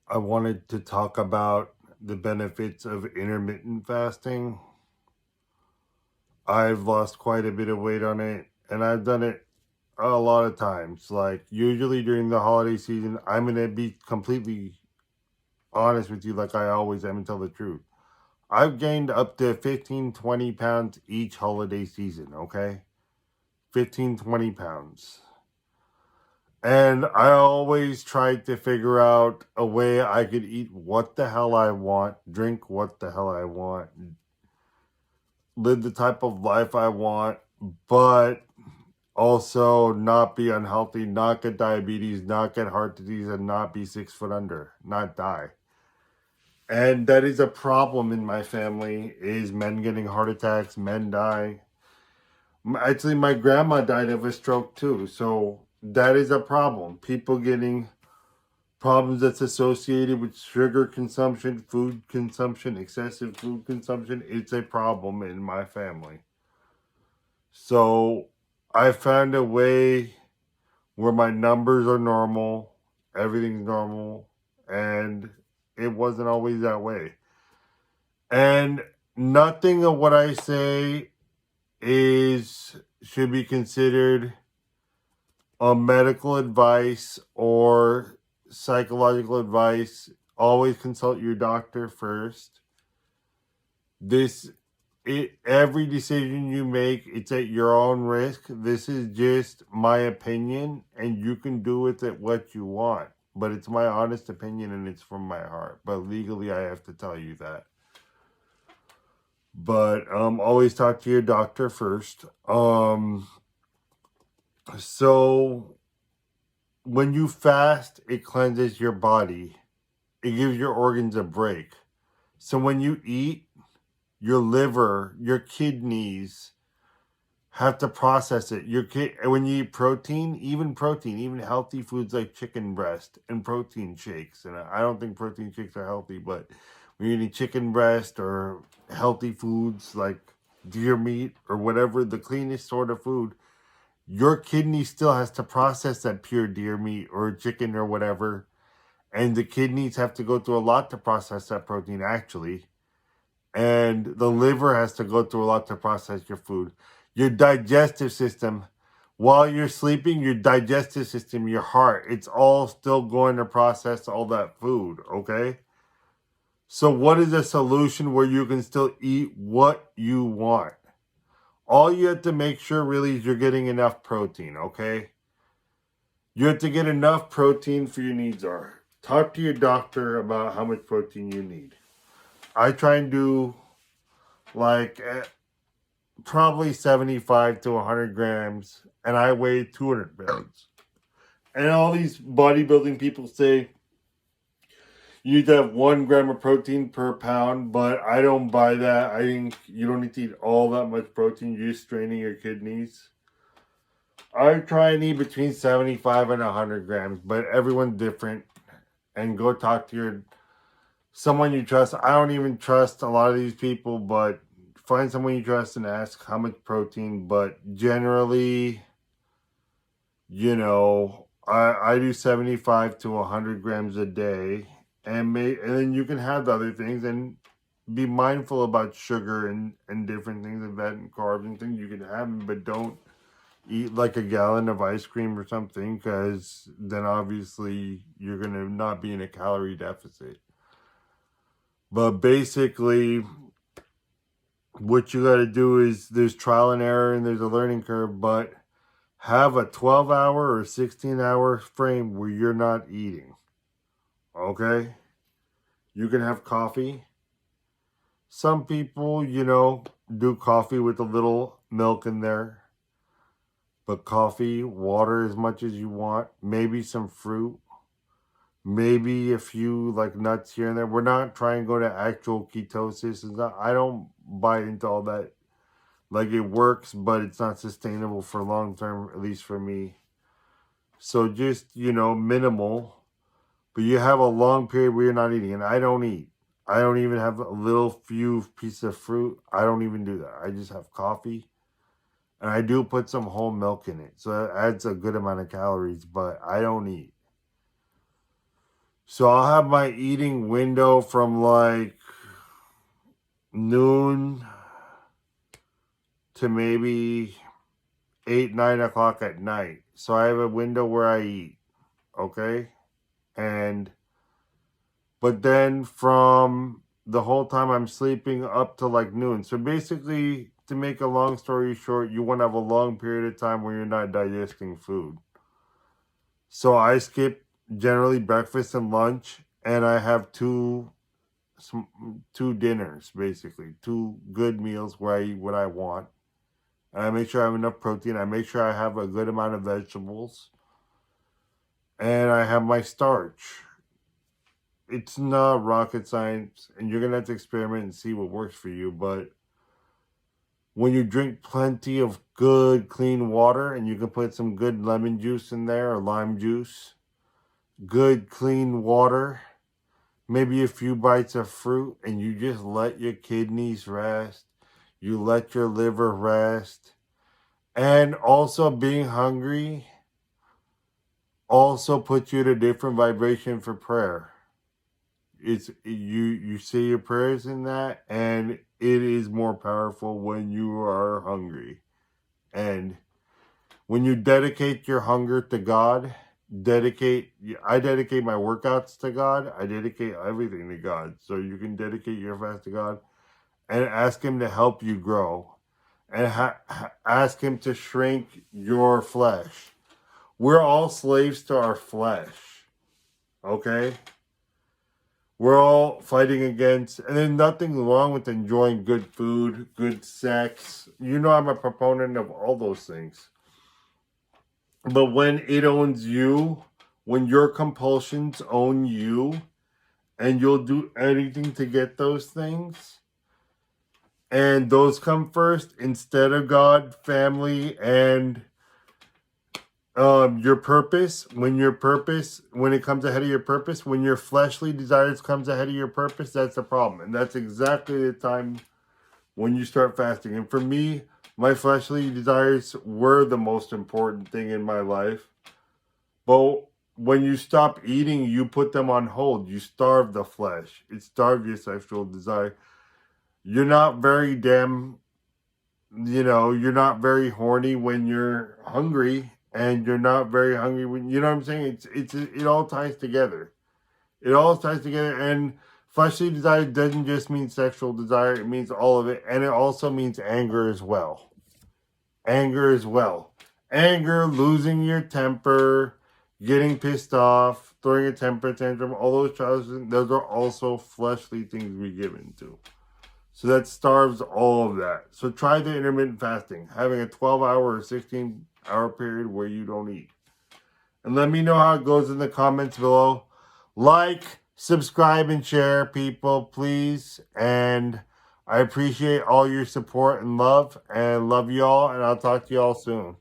I wanted to talk about the benefits of intermittent fasting. I've lost quite a bit of weight on it, and I've done it a lot of times. Like, usually during the holiday season, I'm going to be completely honest with you, like I always am, and tell the truth. I've gained up to 15, 20 pounds each holiday season, okay? 15, 20 pounds. And I always tried to figure out a way I could eat what the hell I want, drink what the hell I want, live the type of life I want, but also not be unhealthy, not get diabetes, not get heart disease, and not be 6 foot under, not die. And that is a problem in my family, is men getting heart attacks, men die. Actually, my grandma died of a stroke too, so that is a problem. People getting problems that's associated with sugar consumption, food consumption, excessive food consumption. It's a problem in my family. So I found a way where my numbers are normal, everything's normal, and it wasn't always that way. And nothing of what I say is should be considered a medical advice or psychological advice. Always consult your doctor first. Every decision you make, it's at your own risk. This is just my opinion, and you can do with it what you want. But it's my honest opinion, and it's from my heart. But legally, I have to tell you that. But always talk to your doctor first. So when you fast, it cleanses your body. It gives your organs a break. So when you eat, your liver, your kidneys have to process it. When you eat protein, even healthy foods like chicken breast and protein shakes. And I don't think protein shakes are healthy, but when you're eating chicken breast or healthy foods like deer meat or whatever, the cleanest sort of food, your kidney still has to process that pure deer meat or chicken or whatever. And the kidneys have to go through a lot to process that protein, actually. And the liver has to go through a lot to process your food. Your digestive system, while you're sleeping, your digestive system, your heart, it's all still going to process all that food, okay? So, what is a solution where you can still eat what you want? All you have to make sure really is you're getting enough protein, okay? You have to get enough protein for your needs are. Talk to your doctor about how much protein you need. I try and do like probably 75 to 100 grams, and I weigh 200 pounds. And all these bodybuilding people say you need to have 1 gram of protein per pound, but I don't buy that. I think you don't need to eat all that much protein. You're just straining your kidneys. I try and eat between 75 and 100 grams, but everyone's different. And go talk to someone you trust. I don't even trust a lot of these people, but find someone you trust and ask how much protein. But generally, I do 75 to 100 grams a day, and then you can have the other things and be mindful about sugar and different things like that and carbs and things you can have, but don't eat like a gallon of ice cream or something, because then obviously you're going to not be in a calorie deficit. But basically, what you got to do is there's trial and error and there's a learning curve, but have a 12-hour or 16-hour frame where you're not eating. Okay? You can have coffee. Some people, do coffee with a little milk in there. But coffee, water as much as you want, maybe some fruit, maybe a few like nuts here and there. We're not trying to go to actual ketosis. I don't buy into all that. Like, it works, but it's not sustainable for long term, at least for me. So just, minimal. But you have a long period where you're not eating. And I don't eat. I don't even have a little few pieces of fruit. I don't even do that. I just have coffee. And I do put some whole milk in it. So that adds a good amount of calories, but I don't eat. So I'll have my eating window from like noon to maybe 8, 9 o'clock at night. So I have a window where I eat. Okay? But then from the whole time I'm sleeping up to like noon. So basically, to make a long story short, you want to have a long period of time where you're not digesting food. So I skip generally breakfast and lunch, and I have two dinners, basically 2 good meals where I eat what I want. And I make sure I have enough protein. I make sure I have a good amount of vegetables, and I have my starch. It's not rocket science, and you're gonna have to experiment and see what works for you. But when you drink plenty of good, clean water, and you can put some good lemon juice in there or lime juice, good, clean water, maybe a few bites of fruit, and you just let your kidneys rest, you let your liver rest, and also being hungry also puts you at a different vibration for prayer. It's you say your prayers in that, and it is more powerful when you are hungry. And when you dedicate your hunger to God, I dedicate my workouts to God. I dedicate everything to God. So you can dedicate your fast to God and ask him to help you grow, and ask him to shrink your flesh. We're all slaves to our flesh. Okay? We're all fighting against, and there's nothing wrong with enjoying good food, good sex. You know, I'm a proponent of all those things. But when it owns you, when your compulsions own you, and you'll do anything to get those things, and those come first instead of God, family, and your purpose, when it comes ahead of your purpose, when your fleshly desires comes ahead of your purpose, that's the problem. And that's exactly the time when you start fasting. And for me, my fleshly desires were the most important thing in my life. But when you stop eating, you put them on hold. You starve the flesh. It starves your sexual desire. You're not very you're not very horny when you're hungry, and you're not very hungry when, you know what I'm saying? It all ties together. It all ties together, and fleshly desire doesn't just mean sexual desire, it means all of it, and it also means anger as well. Anger as well. Anger, losing your temper, getting pissed off, throwing a temper tantrum, all those are also fleshly things we give into. So that starves all of that. So try the intermittent fasting, having a 12-hour or 16-hour period where you don't eat. And let me know how it goes in the comments below. Like, subscribe, and share, people, please. And I appreciate all your support and love you all, and I'll talk to you all soon.